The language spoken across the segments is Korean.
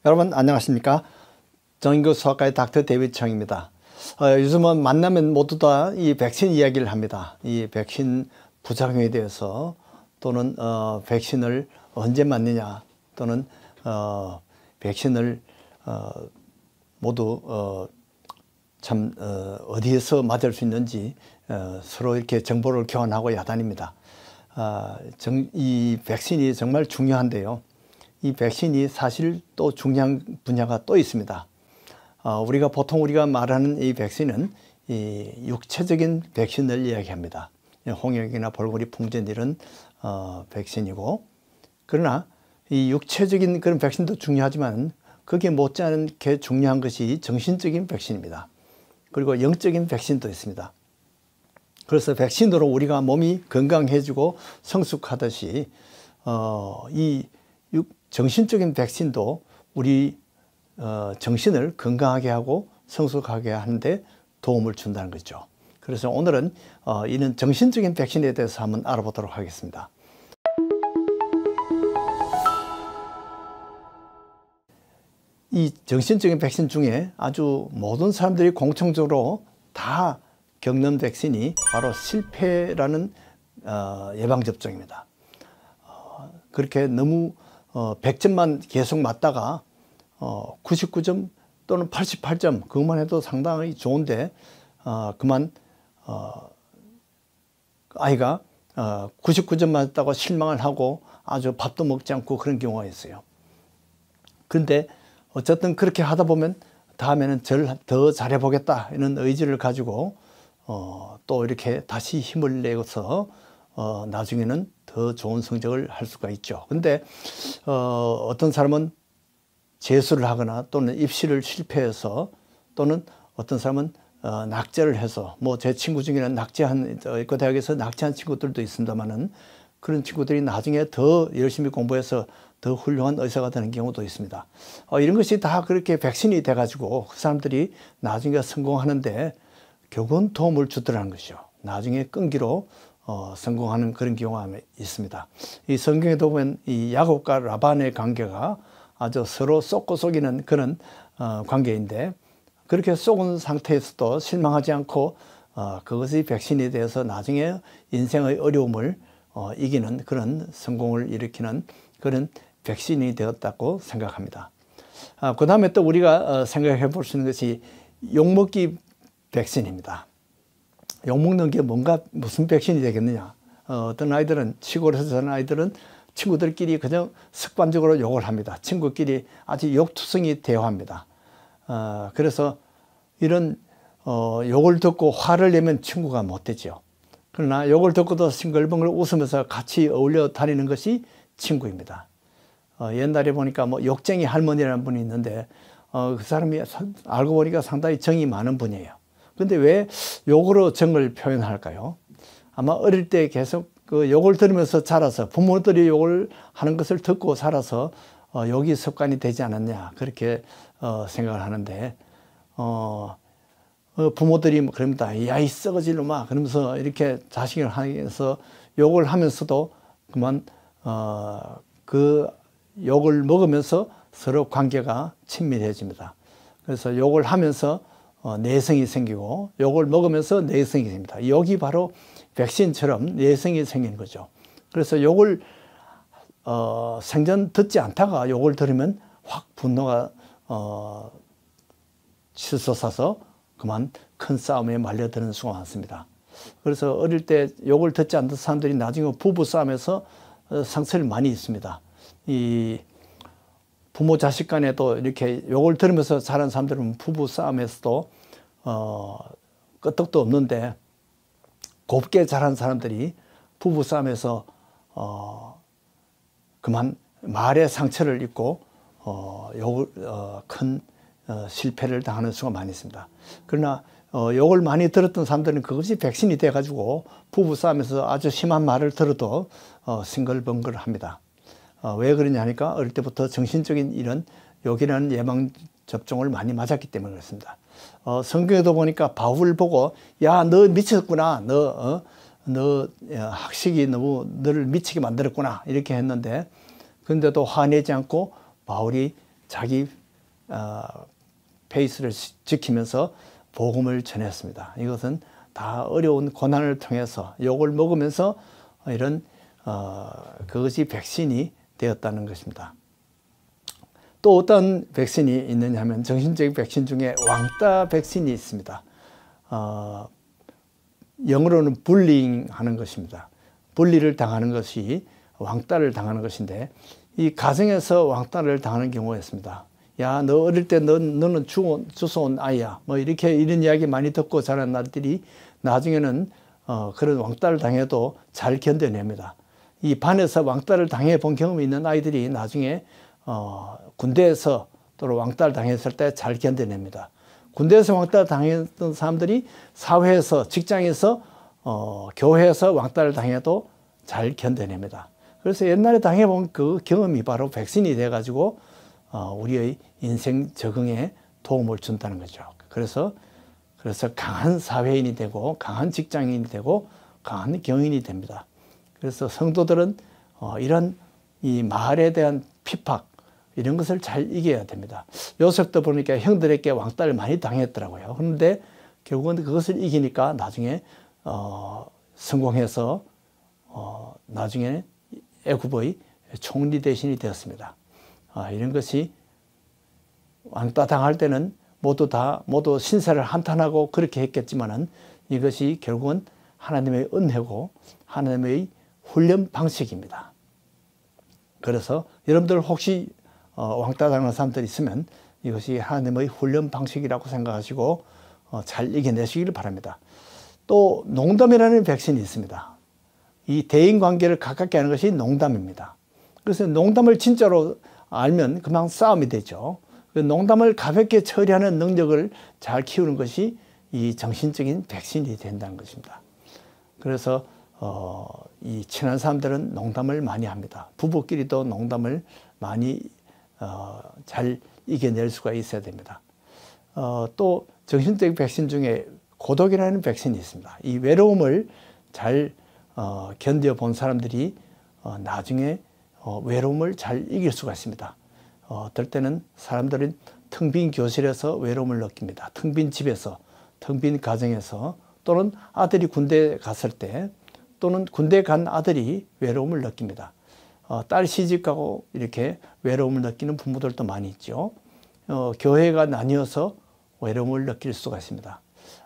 여러분 안녕하십니까? 정인구 수학과의 닥터 데이비드 청입니다. 요즘은 만나면 모두 다 이 백신 이야기를 합니다. 이 백신 부작용에 대해서 또는 백신을 언제 맞느냐 또는 백신을 모두 어디에서 맞을 수 있는지 서로 이렇게 정보를 교환하고 야단입니다. 이 백신이 정말 중요한데요. 이 백신이 사실 또 중요한 분야가 또 있습니다. 우리가 말하는 이 백신은 이 육체적인 백신을 이야기합니다. 홍역이나 볼거리, 풍전 이런 백신이고, 그러나 이 육체적인 그런 백신도 중요하지만 그게 못지않게 중요한 것이 정신적인 백신입니다. 그리고 영적인 백신도 있습니다. 그래서 백신으로 우리가 몸이 건강해지고 성숙하듯이 이 정신적인 백신도 우리 정신을 건강하게 하고 성숙하게 하는데 도움을 준다는 거죠. 그래서 오늘은 이런 정신적인 백신에 대해서 한번 알아보도록 하겠습니다. 이 정신적인 백신 중에 아주 모든 사람들이 공통적으로 다 겪는 백신이 바로 실패라는 예방접종입니다. 그렇게 너무 100점만 계속 맞다가 99점 또는 88점 그것만 해도 상당히 좋은데 그만 아이가 99점 맞았다고 실망을 하고 아주 밥도 먹지 않고 그런 경우가 있어요. 그런데 어쨌든 그렇게 하다 보면 다음에는 더 잘해보겠다 이런 의지를 가지고 또 이렇게 다시 힘을 내서 나중에는 더 좋은 성적을 할 수가 있죠. 근데 어떤 사람은 재수를 하거나 또는 입시를 실패해서 또는 어떤 사람은 낙제를 해서 뭐 제 친구 중에는 낙제한 의과대학에서 낙제한 친구들도 있습니다만은 그런 친구들이 나중에 더 열심히 공부해서 더 훌륭한 의사가 되는 경우도 있습니다. 이런 것이 다 그렇게 백신이 돼가지고 그 사람들이 나중에 성공하는데 결국은 도움을 주더라는 것이죠. 나중에 끈기로 성공하는 그런 경우가 있습니다. 이 성경에도 보면 이 야곱과 라반의 관계가 아주 서로 쏟고 속이는 그런 관계인데 그렇게 속은 상태에서도 실망하지 않고 그것이 백신이 되어서 나중에 인생의 어려움을 이기는 그런 성공을 일으키는 그런 백신이 되었다고 생각합니다. 그 다음에 또 우리가 생각해 볼 수 있는 것이 욕먹기 백신입니다. 욕먹는 게 무슨 백신이 되겠느냐. 어떤 아이들은 시골에서 사는 아이들은 친구들끼리 그냥 습관적으로 욕을 합니다. 친구끼리 아주 욕투성이 대화합니다. 그래서 이런 욕을 듣고 화를 내면 친구가 못 되죠. 그러나 욕을 듣고도 싱글벙글 웃으면서 같이 어울려 다니는 것이 친구입니다. 옛날에 보니까 뭐 욕쟁이 할머니라는 분이 있는데 그 사람이 알고 보니까 상당히 정이 많은 분이에요. 근데 왜 욕으로 정을 표현할까요? 아마 어릴 때 계속 그 욕을 들으면서 자라서 부모들이 욕을 하는 것을 듣고 살아서 욕이 습관이 되지 않았냐 그렇게 생각을 하는데 부모들이 그럽니다. 야, 이 썩어질 놈아 그러면서 이렇게 자식을 하면서 욕을 하면서도 그만 그 욕을 먹으면서 서로 관계가 친밀해집니다. 그래서 욕을 하면서 내성이 생기고 욕을 먹으면서 내성이 생깁니다. 욕이 바로 백신처럼 내성이 생기는 거죠. 그래서 욕을 생전 듣지 않다가 욕을 들으면 확 분노가 치솟아서 그만 큰 싸움에 말려드는 수가 많습니다. 그래서 어릴 때 욕을 듣지 않던 사람들이 나중에 부부 싸움에서 상처를 많이 입습니다. 이 부모 자식 간에도 이렇게 욕을 들으면서 자란 사람들은 부부 싸움에서도 끄떡도 없는데 곱게 자란 사람들이 부부 싸움에서 그만 말에 상처를 입고 큰 실패를 당하는 수가 많이 있습니다. 그러나 욕을 많이 들었던 사람들은 그것이 백신이 돼가지고 부부 싸움에서 아주 심한 말을 들어도 싱글벙글 합니다. 왜 그러냐 하니까 어릴 때부터 정신적인 이런 욕이라는 예방접종을 많이 맞았기 때문에 그렇습니다. 성경에도 보니까 바울을 보고 야, 너 미쳤구나. 너 학식이 너무 너를 미치게 만들었구나. 이렇게 했는데 그런데도 화내지 않고 바울이 자기 페이스를 지키면서 복음을 전했습니다. 이것은 다 어려운 고난을 통해서 욕을 먹으면서 이런 그것이 백신이 되었다는 것입니다. 또 어떤 백신이 있느냐 하면 정신적 백신 중에 왕따 백신이 있습니다. 영어로는 불링 하는 것입니다. 분리를 당하는 것이 왕따를 당하는 것인데, 이 가정에서 왕따를 당하는 경우가 있습니다. 야, 너 어릴 때 너는 주워온 아이야. 뭐 이런 이야기 많이 듣고 자란 아들이 나중에는 그런 왕따를 당해도 잘 견뎌냅니다. 이 반에서 왕따를 당해 본 경험이 있는 아이들이 나중에 군대에서 또 왕따를 당했을 때 잘 견뎌냅니다. 군대에서 왕따를 당했던 사람들이 사회에서, 직장에서, 교회에서 왕따를 당해도 잘 견뎌냅니다. 그래서 옛날에 당해본 그 경험이 바로 백신이 돼가지고 우리의 인생 적응에 도움을 준다는 거죠. 그래서 강한 사회인이 되고, 강한 직장인이 되고, 강한 경인이 됩니다. 그래서 성도들은 이런 이 말에 대한 핍박, 이런 것을 잘 이겨야 됩니다. 요셉도 보니까 형들에게 왕따를 많이 당했더라고요. 그런데 결국은 그것을 이기니까 나중에 성공해서 나중에 애굽의 총리 대신이 되었습니다. 이런 것이 왕따 당할 때는 모두 신세를 한탄하고 그렇게 했겠지만은 이것이 결국은 하나님의 은혜고 하나님의 훈련 방식입니다. 그래서 여러분들 혹시 왕따 당하는 사람들이 있으면 이것이 하나님의 훈련 방식이라고 생각하시고 잘 이겨내시기를 바랍니다. 또 농담이라는 백신이 있습니다. 이 대인관계를 가깝게 하는 것이 농담입니다. 그래서 농담을 진짜로 알면 금방 싸움이 되죠. 농담을 가볍게 처리하는 능력을 잘 키우는 것이 이 정신적인 백신이 된다는 것입니다. 그래서 이 친한 사람들은 농담을 많이 합니다. 부부끼리도 농담을 많이 잘 이겨낼 수가 있어야 됩니다. 또 정신적 백신 중에 고독이라는 백신이 있습니다. 이 외로움을 잘 견뎌본 사람들이 나중에 외로움을 잘 이길 수가 있습니다. 어떨 때는 사람들은 텅 빈 교실에서 외로움을 느낍니다. 텅 빈 집에서, 텅 빈 가정에서, 또는 아들이 군대 갔을 때, 또는 군대 간 아들이 외로움을 느낍니다. 딸 시집가고 이렇게 외로움을 느끼는 부모들도 많이 있죠. 교회가 나뉘어서 외로움을 느낄 수가 있습니다.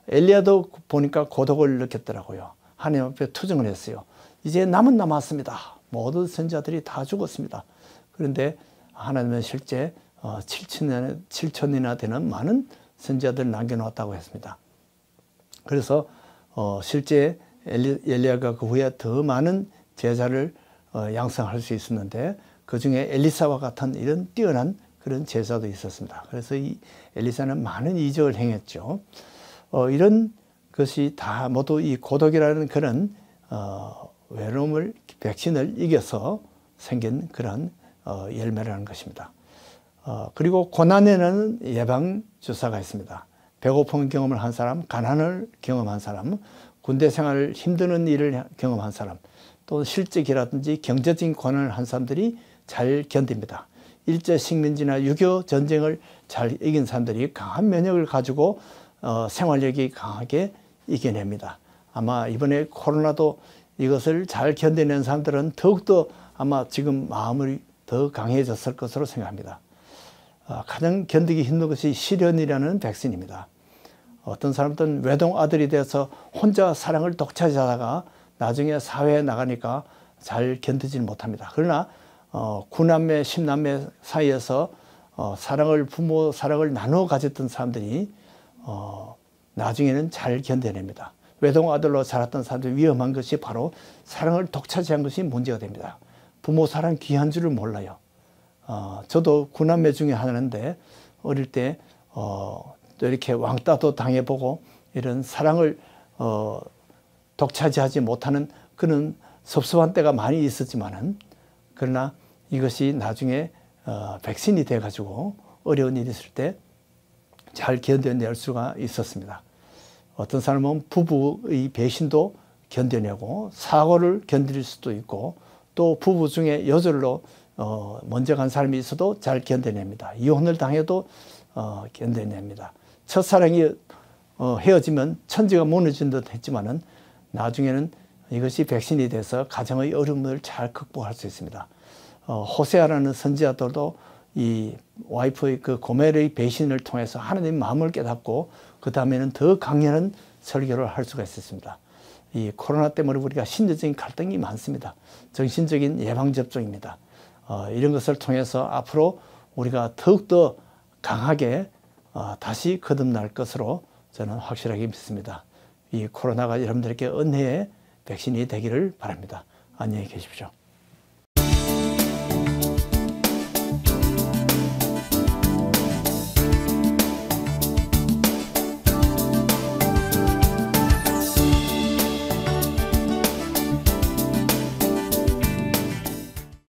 엘리야도 보니까 고독을 느꼈더라고요. 하나님 앞에 투정을 했어요. 이제 남은 남았습니다. 모든 선지자들이 다 죽었습니다. 그런데 하나님은 실제 7천이나 되는 많은 선지자들을 남겨놓았다고 했습니다. 그래서 실제 엘리야가 그 후에 더 많은 제자를 양성할 수 있었는데, 그 중에 엘리사와 같은 이런 뛰어난 그런 제자도 있었습니다. 그래서 이 엘리사는 많은 이적을 행했죠. 이런 것이 다 모두 이 고독이라는 그런 외로움을, 백신을 이겨서 생긴 그런 열매라는 것입니다. 그리고 고난에는 예방주사가 있습니다. 배고픈 경험을 한 사람, 가난을 경험한 사람, 군대 생활을 힘드는 일을 경험한 사람, 또 실직이라든지 경제적인 고난을 한 사람들이 잘 견딥니다. 일제식민지나 6.25 전쟁을 잘 이긴 사람들이 강한 면역을 가지고 생활력이 강하게 이겨냅니다. 아마 이번에 코로나도 이것을 잘 견뎌낸 사람들은 더욱더 아마 지금 마음이 더 강해졌을 것으로 생각합니다. 가장 견디기 힘든 것이 시련이라는 백신입니다. 어떤 사람들은 외동 아들이 돼서 혼자 사랑을 독차지하다가 나중에 사회에 나가니까 잘 견디지 못합니다. 그러나 9남매, 10남매 사이에서 부모 사랑을 나누어 가졌던 사람들이 나중에는 잘 견뎌냅니다. 외동 아들로 자랐던 사람들이 위험한 것이 바로 사랑을 독차지한 것이 문제가 됩니다. 부모 사랑 귀한 줄을 몰라요. 저도 9남매 중에 하나인데 어릴 때 또 이렇게 왕따도 당해보고 이런 사랑을 독차지하지 못하는 그런 섭섭한 때가 많이 있었지만은, 그러나 이것이 나중에 백신이 돼가지고 어려운 일이 있을 때 잘 견뎌낼 수가 있었습니다. 어떤 사람은 부부의 배신도 견뎌내고 사고를 견딜 수도 있고, 또 부부 중에 여절로 먼저 간 사람이 있어도 잘 견뎌냅니다. 이혼을 당해도 견뎌냅니다. 첫사랑이 헤어지면 천지가 무너진 듯 했지만은 나중에는 이것이 백신이 돼서 가정의 어려움을 잘 극복할 수 있습니다. 호세아라는 선지자들도 이 와이프의 그 고멜의 배신을 통해서 하나님의 마음을 깨닫고 그 다음에는 더 강렬한 설교를 할 수가 있었습니다. 이 코로나 때문에 우리가 신체적인 갈등이 많습니다. 정신적인 예방접종입니다. 이런 것을 통해서 앞으로 우리가 더욱더 강하게 다시 거듭날 것으로 저는 확실하게 믿습니다. 이 코로나가 여러분들에게 은혜의 백신이 되기를 바랍니다. 안녕히 계십시오.